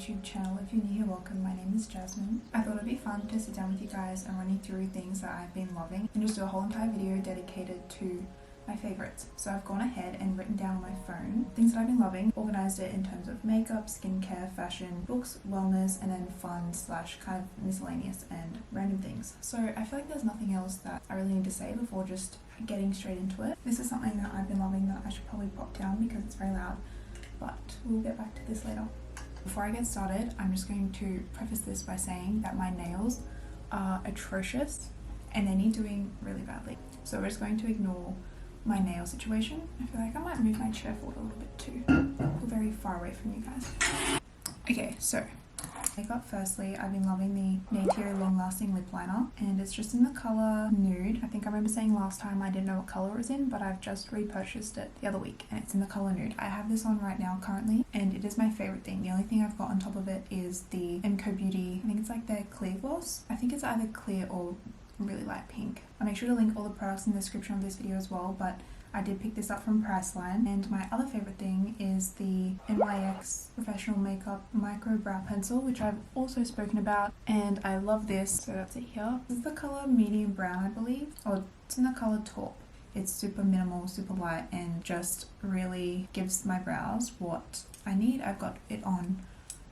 YouTube channel. If you're new here, welcome. My name is Jasmine. I thought it'd be fun to sit down with you guys and run you through things that I've been loving and just do a whole entire video dedicated to my favorites. So I've gone ahead and written down on my phone things that I've been loving, organized it in terms of makeup, skincare, fashion, books, wellness, and then fun slash kind of miscellaneous and random things. So I feel like there's nothing else that I really need to say before just getting straight into it. This is something that I've been loving that I should probably pop down because it's very loud, but we'll get back to this later. Before I get started, I'm just going to preface this by saying that my nails are atrocious and they need doing really badly. So we're just going to ignore my nail situation. I feel like I might move my chair forward a little bit too. We're very far away from you guys. Okay, so makeup. Firstly, I've been loving the Nature Long Lasting Lip Liner, and it's just in the colour Nude. I think I remember saying last time I didn't know what colour it was in, but I've just repurchased it the other week and it's in the colour Nude. I have this on right now currently and it is my favourite thing. The only thing I've got on top of it is the MCO Beauty, I think it's like their clear gloss. I think it's either clear or really light pink. I'll make sure to link all the products in the description of this video as well, but I did pick this up from Priceline. And my other favourite thing is the NYX Professional Makeup Micro Brow Pencil, which I've also spoken about, and I love this. So that's it here. This is the colour Medium Brown, I believe, or it's in the colour Taupe. It's super minimal, super light, and just really gives my brows what I need. I've got it on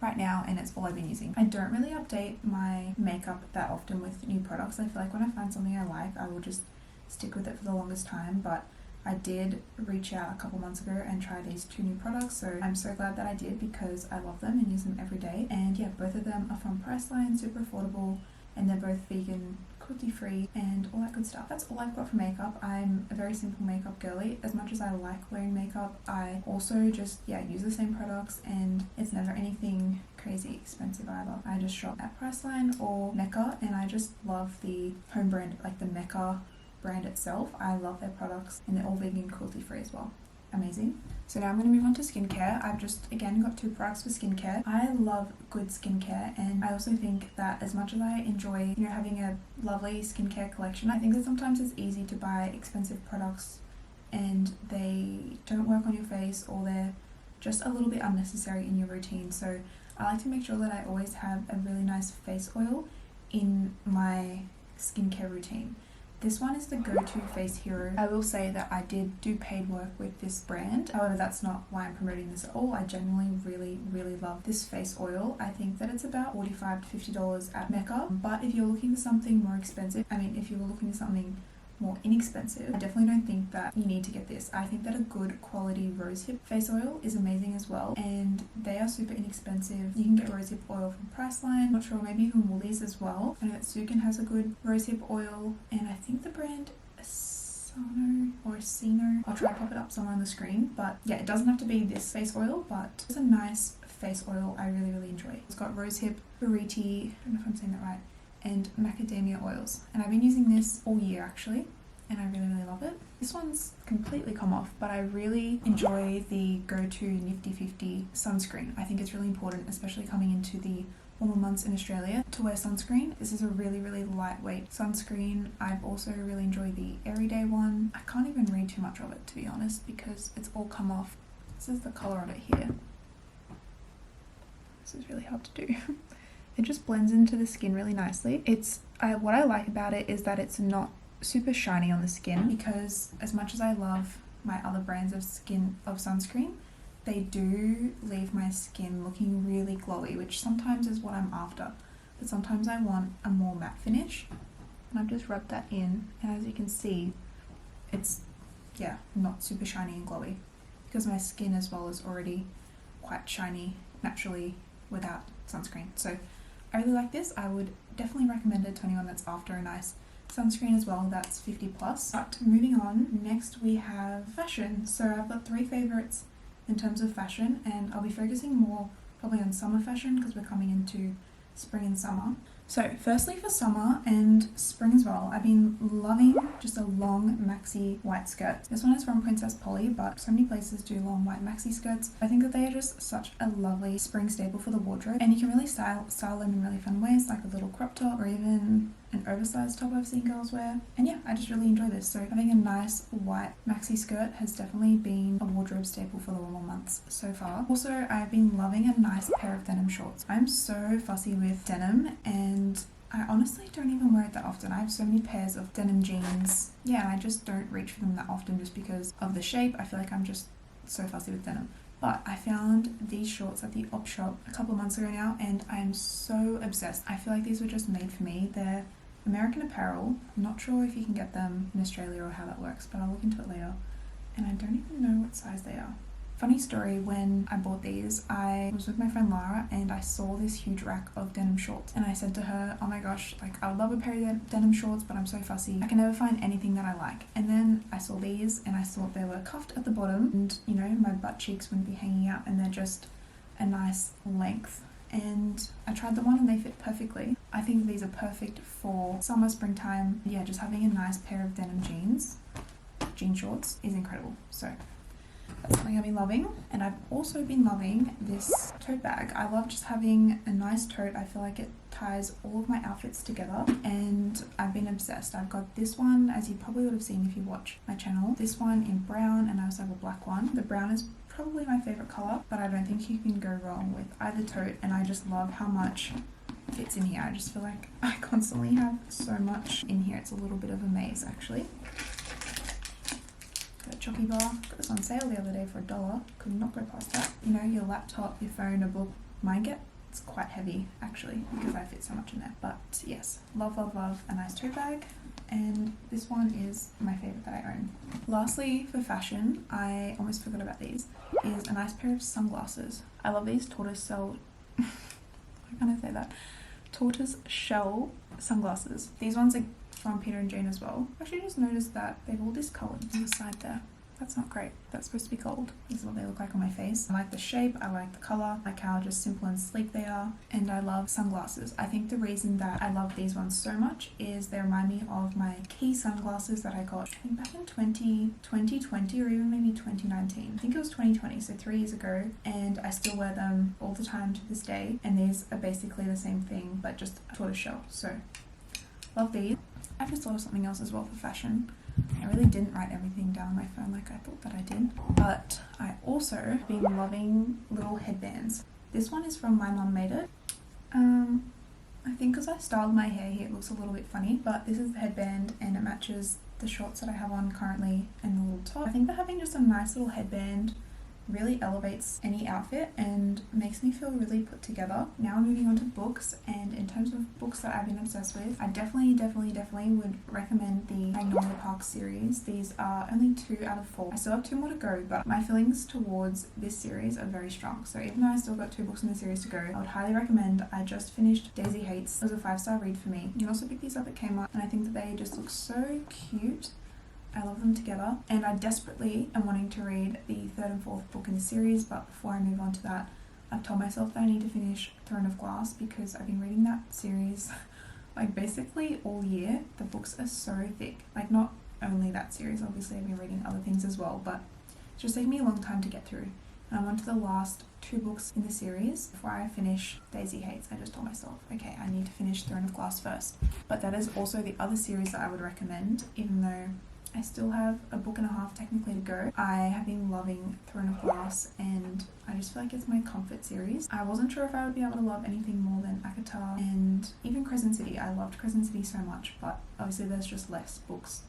right now and it's all I've been using. I don't really update my makeup that often with new products. I feel like when I find something I like, I will just stick with it for the longest time, but I did reach out a couple months ago and try these two new products, so I'm so glad that I did because I love them and use them every day. And yeah, both of them are from Priceline, super affordable, and they're both vegan, cruelty free, and all that good stuff. That's all I've got for makeup. I'm a very simple makeup girly. As much as I like wearing makeup, I also just use the same products, and it's never anything crazy expensive either. I just shop at Priceline or Mecca, and I just love the home brand, like the Mecca brand itself. I love their products and they're all vegan, cruelty free as well. Amazing. So now I'm going to move on to skincare. I've just again got two products for skincare. I love good skincare, and I also think that as much as I enjoy having a lovely skincare collection, I think that sometimes it's easy to buy expensive products and they don't work on your face, or they're just a little bit unnecessary in your routine. So I like to make sure that I always have a really nice face oil in my skincare routine. This one is the go-to face hero. I will say that I did do paid work with this brand. However, that's not why I'm promoting this at all. I genuinely really love this face oil. I think that it's about $45 to $50 at Mecca. But if you're looking for something more expensive, if you're looking for something more inexpensive, I definitely don't think that you need to get this. I think that a good quality rosehip face oil is amazing as well, and they are super inexpensive. You can get rosehip oil from Priceline, I'm not sure, maybe even Woolies as well. I know that Sukin has a good rosehip oil, and I think the brand Asano or Asino, I'll try to pop it up somewhere on the screen, but yeah, it doesn't have to be this face oil, but it's a nice face oil I really enjoy. It's got rosehip, buriti, I don't know if I'm saying that right, and macadamia oils, and I've been using this all year actually, and I really love it. This one's completely come off, but I really enjoy the go-to Nifty 50 sunscreen. I think it's really important, especially coming into the warmer months in Australia, to wear sunscreen. This is a really lightweight sunscreen. I've also really enjoyed the everyday one. I can't even read too much of it, to be honest, because it's all come off. This is the colour on it here. This is really hard to do. It just blends into the skin really nicely. What I like about it is that it's not super shiny on the skin, because as much as I love my other brands of sunscreen, they do leave my skin looking really glowy, which sometimes is what I'm after. But sometimes I want a more matte finish, and I've just rubbed that in, and as you can see, it's not super shiny and glowy, because my skin as well is already quite shiny naturally without sunscreen. So I really like this. I would definitely recommend it to anyone that's after a nice sunscreen as well, that's 50 plus. But moving on, next we have fashion. So I've got three favorites in terms of fashion, and I'll be focusing more probably on summer fashion because we're coming into spring and summer. So firstly, for summer and spring as well, I've been loving just a long maxi white skirt. This one is from Princess Polly, but so many places do long white maxi skirts. I think that they are just such a lovely spring staple for the wardrobe, and you can really style them in really fun ways, like a little crop top or even an oversized top I've seen girls wear. And yeah, I just really enjoy this. So having a nice white maxi skirt has definitely been a wardrobe staple for the warmer months so far. Also, I've been loving a nice pair of denim shorts. I'm so fussy with denim, and I honestly don't even wear it that often. I have so many pairs of denim jeans. Yeah, and I just don't reach for them that often just because of the shape. I feel like I'm just so fussy with denim. But I found these shorts at the op shop a couple months ago now, and I am so obsessed. I feel like these were just made for me. They're American Apparel. I'm not sure if you can get them in Australia or how that works, but I'll look into it later. And I don't even know what size they are. Funny story, when I bought these, I was with my friend Lara and I saw this huge rack of denim shorts, and I said to her, oh my gosh, like I would love a pair of denim shorts, but I'm so fussy. I can never find anything that I like. And then I saw these and I thought they were cuffed at the bottom, and you know, my butt cheeks wouldn't be hanging out, and they're just a nice length. And I tried them on and they fit perfectly. I think these are perfect for summer, springtime. Yeah, just having a nice pair of denim jean shorts is incredible. So that's something I've been loving. And I've also been loving this tote bag. I love just having a nice tote. I feel like it ties all of my outfits together, and I've been obsessed. I've got this one, as you probably would have seen if you watch my channel, this one in brown, and I also have a black one. The brown is probably my favorite colour, but I don't think you can go wrong with either tote, and I just love how much fits in here. I just feel like I constantly have so much in here. It's a little bit of a maze actually. Chocky bar, got this on sale the other day for $1. Could not go past that. You know, your laptop, your phone, a book, mine it's quite heavy actually because I fit so much in there. But yes, love a nice tote bag, and this one is my favourite that I own. Lastly, for fashion, I almost forgot about these, is a nice pair of sunglasses. I love these tortoise shell sunglasses. These ones are from Peter and Jane as well. Actually, just noticed that they've all discoloured on the side there. That's not great. That's supposed to be gold. This is what they look like on my face. I like the shape, I like the colour, I like how just simple and sleek they are, and I love sunglasses. I think the reason that I love these ones so much is they remind me of my key sunglasses that I got, I think back in 2020 or even maybe 2019. I think it was 2020, so 3 years ago, and I still wear them all the time to this day, and these are basically the same thing but just tortoise shell. So love these. I've just thought of something else as well for fashion. I really didn't write everything down on my phone like I thought that I did, but I also have been loving little headbands. This one is from My Mum Made It. I think because I styled my hair here it looks a little bit funny, but this is the headband and it matches the shorts that I have on currently and the little top. I think that having just a nice little headband really elevates any outfit and makes me feel really put together. Now I'm moving on to books, and in terms of books that I've been obsessed with, I definitely would recommend the Magnolia Park series. These are only 2 out of 4. I still have 2 more to go, but my feelings towards this series are very strong. So even though I still got 2 books in the series to go, I would highly recommend. I just finished Daisy Hates. It was a 5-star read for me. You can also pick these up at Kmart, and I think that they just look so cute. I love them together, and I desperately am wanting to read the 3rd and 4th book in the series, but before I move on to that, I've told myself that I need to finish Throne of Glass because I've been reading that series like basically all year. The books are so thick. Like, not only that series, obviously I've been reading other things as well, but it's just taken me a long time to get through. And I'm on to the last 2 books in the series. Before I finish Daisy Hates, I just told myself, okay, I need to finish Throne of Glass first. But that is also the other series that I would recommend, even though I still have a book and a half technically to go. I have been loving Throne of Glass, and I just feel like it's my comfort series. I wasn't sure if I would be able to love anything more than ACOTAR and even Crescent City. I loved Crescent City so much, but obviously there's just less books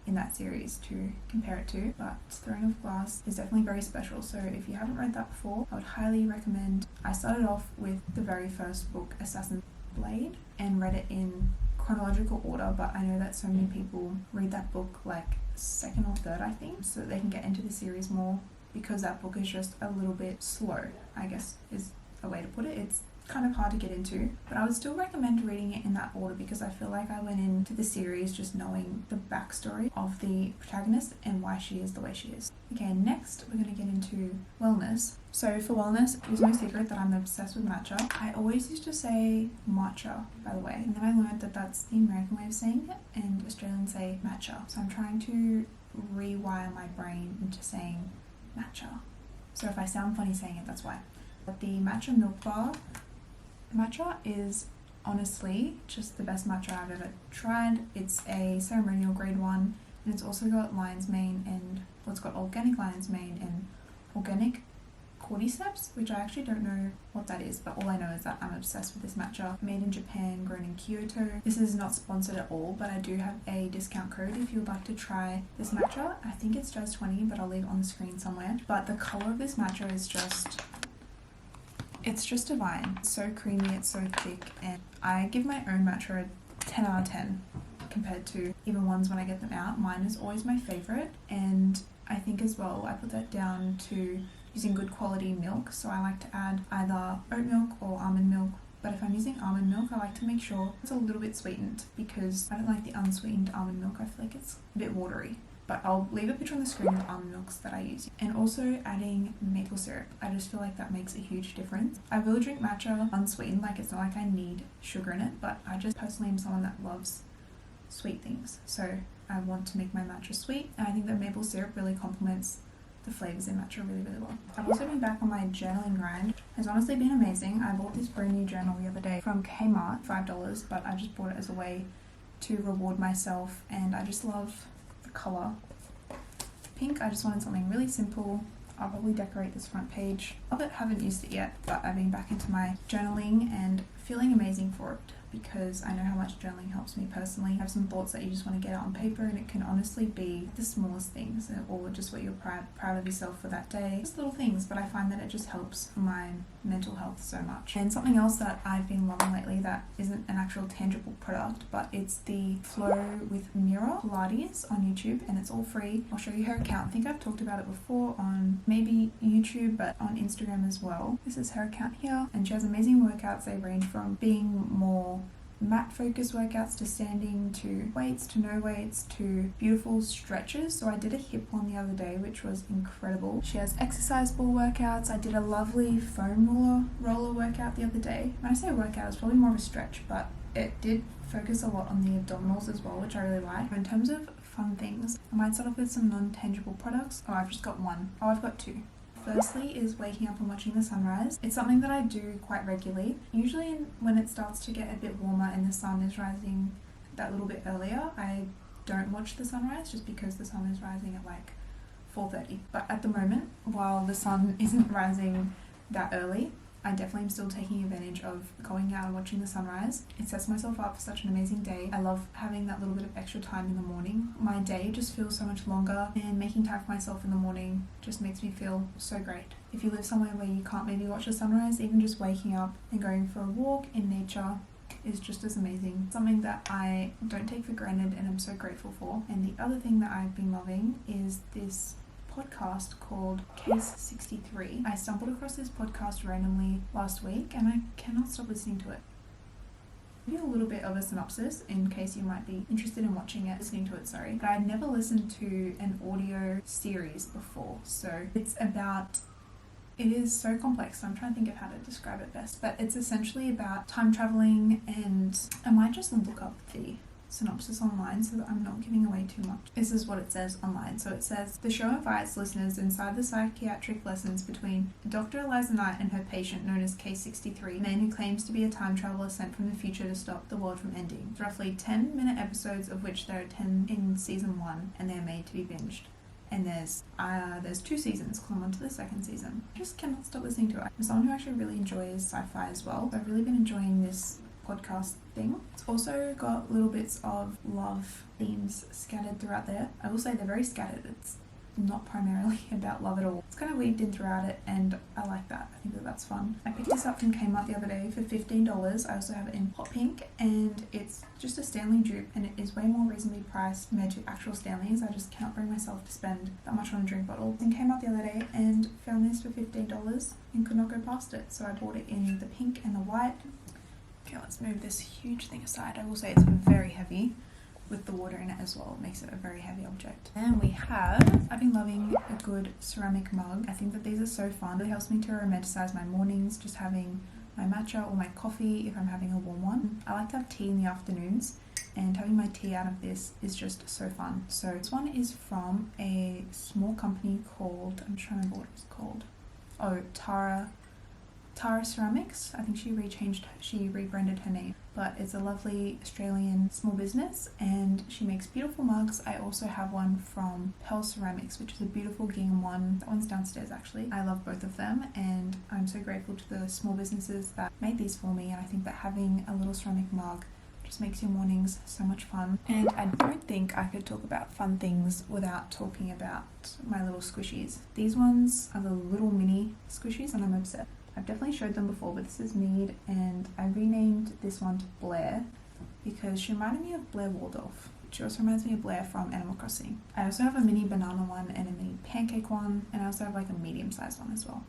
in that series to compare it to. But Throne of Glass is definitely very special, so if you haven't read that before, I would highly recommend. I started off with the very first book, Assassin's Blade, and read it in chronological order, but I know that so many people read that book like 2nd or 3rd, I think, so that they can get into the series more, because that book is just a little bit slow, I guess is a way to put it. It's kind of hard to get into, but I would still recommend reading it in that order because I feel like I went into the series just knowing the backstory of the protagonist and why she is the way she is. Okay, next we're going to get into wellness. So for wellness, it is no secret that I'm obsessed with matcha. I always used to say matcha, by the way, and then I learned that that's the American way of saying it, and Australians say matcha. So I'm trying to rewire my brain into saying matcha. So if I sound funny saying it, that's why. But the Matcha Milk Bar, matcha is honestly just the best matcha I've ever tried. It's a ceremonial grade 1, and it's also got lion's mane and it's got organic lion's mane and organic cordyceps, which I actually don't know what that is, but all I know is that I'm obsessed with this matcha. Made in Japan, grown in Kyoto. This is not sponsored at all, but I do have a discount code if you would like to try this matcha. I think it's just 20, but I'll leave it on the screen somewhere. But the color of this matcha is it's just divine. It's so creamy, it's so thick, and I give my own matcha a 10 out of 10 compared to even ones when I get them out. Mine is always my favorite, and I think as well I put that down to using good quality milk. So I like to add either oat milk or almond milk, but if I'm using almond milk, I like to make sure it's a little bit sweetened because I don't like the unsweetened almond milk. I feel like it's a bit watery. But I'll leave a picture on the screen of almond milks that I use. And also adding maple syrup. I just feel like that makes a huge difference. I will drink matcha unsweetened, like it's not like I need sugar in it, but I just personally am someone that loves sweet things. So I want to make my matcha sweet, and I think that maple syrup really complements the flavours in matcha really, really well. I've also been back on my journaling grind. It's honestly been amazing. I bought this brand new journal the other day from Kmart, $5, but I just bought it as a way to reward myself, and I just love the colour pink. I just wanted something really simple. I'll probably decorate this front page. Love it, haven't used it yet, but I've been back into my journaling and feeling amazing for it because I know how much journaling helps me personally. I have some thoughts that you just want to get out on paper, and it can honestly be the smallest things or just what you're proud of yourself for that day. Just little things, but I find that it just helps for my mental health so much. And something else that I've been loving lately that isn't an actual tangible product, but it's the Flow with Mirror Pilates on YouTube, and it's all free. I'll show you her account. I think I've talked about it before on maybe YouTube, but on Instagram as well. This is her account here, and she has amazing workouts. They range from being more mat focused workouts to standing to weights to no weights to beautiful stretches. So I did a hip one the other day, which was incredible. She has exercise ball workouts. I did a lovely foam roller workout the other day. When I say workout, it's probably more of a stretch, but it did focus a lot on the abdominals as well, which I really like. In terms of fun things, I might start off with some non-tangible products. Oh, I've just got one. Oh, I've got two. Firstly is waking up and watching the sunrise. It's something that I do quite regularly. Usually when it starts to get a bit warmer and the sun is rising that little bit earlier, I don't watch the sunrise just because the sun is rising at like 4:30. But at the moment, while the sun isn't rising that early, I definitely am still taking advantage of going out and watching the sunrise. It sets myself up for such an amazing day. I love having that little bit of extra time in the morning. My day just feels so much longer, and making time for myself in the morning just makes me feel so great. If you live somewhere where you can't maybe watch the sunrise, even just waking up and going for a walk in nature is just as amazing. Something that I don't take for granted and I'm so grateful for. And the other thing that I've been loving is this podcast called Case 63. I stumbled across this podcast randomly last week and I cannot stop listening to it. I'll give you a little bit of a synopsis in case you might be interested in watching it, listening to it, sorry. But I'd never listened to an audio series before, so it is so complex, so I'm trying to think of how to describe it best. But it's essentially about time traveling, and I might just look up the synopsis online so that I'm not giving away too much. This is what it says online. So it says, the show invites listeners inside the psychiatric lessons between Dr. Eliza Knight and her patient known as Case 63, a man who claims to be a time traveler sent from the future to stop the world from ending. It's roughly 10-minute episodes, of which there are 10 in season 1, and they're made to be binged. And there's 2 seasons because I'm on to the second season. I just cannot stop listening to it. I'm someone who actually really enjoys sci-fi as well, so I've really been enjoying this podcast thing. It's also got little bits of love themes scattered throughout there. I will say they're very scattered. It's not primarily about love at all. It's kind of weaved in throughout it, and I like that. I think that that's fun. I picked this up from Kmart the other day for $15. I also have it in hot pink, and it's just a Stanley dupe, and it is way more reasonably priced compared to actual Stanleys. I just cannot bring myself to spend that much on a drink bottle. I came out the other day and found this for $15 and could not go past it, so I bought it in the pink and the white. Okay, let's move this huge thing aside. I will say it's very heavy with the water in it as well. It makes it a very heavy object. And I've been loving a good ceramic mug. I think that these are so fun. It helps me to romanticize my mornings, just having my matcha or my coffee if I'm having a warm one. I like to have tea in the afternoons, and having my tea out of this is just so fun. So this one is from a small company called, I'm trying to remember what it's called. Oh, Tara Ceramics. I think she rebranded her name, but it's a lovely Australian small business and she makes beautiful mugs. I also have one from Pearl Ceramics, which is a beautiful gingham one. That one's downstairs actually. I love both of them and I'm so grateful to the small businesses that made these for me, and I think that having a little ceramic mug just makes your mornings so much fun. And I don't think I could talk about fun things without talking about my little squishies. These ones are the little mini squishies and I'm obsessed. I've definitely showed them before, but this is Mead and I renamed this one to Blair because she reminded me of Blair Waldorf. She also reminds me of Blair from Animal Crossing. I also have a mini banana one and a mini pancake one, and I also have like a medium sized one as well.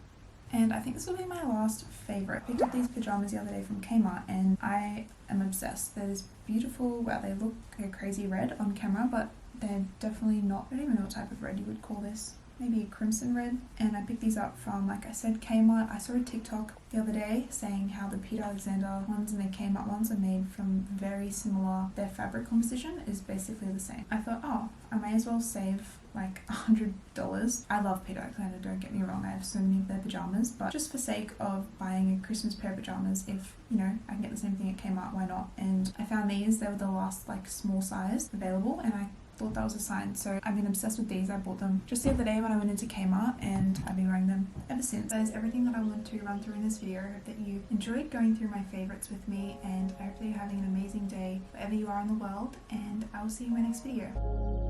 And I think this will be my last favourite. I picked up these pyjamas the other day from Kmart and I am obsessed. They're this beautiful, wow, they look like a crazy red on camera, but they're definitely not, I don't even know what type of red you would call this. Maybe a crimson red. And I picked these up from, like I said, Kmart. I saw a TikTok the other day saying how the Peter Alexander ones and the Kmart ones are made from very similar. Their fabric composition is basically the same. I thought, oh, I may as well save like $100. I love Peter Alexander, don't get me wrong. I have so many of their pajamas, but just for sake of buying a Christmas pair of pajamas, if, you know, I can get the same thing at Kmart, why not? And I found these. They were the last like small size available and I thought that was a sign, so I've been obsessed with these. I bought them just the other day when I went into Kmart and I've been wearing them ever since. That is everything that I wanted to run through in this video. I hope that you enjoyed going through my favorites with me, and I hope that you're having an amazing day wherever you are in the world, and I will see you in my next video.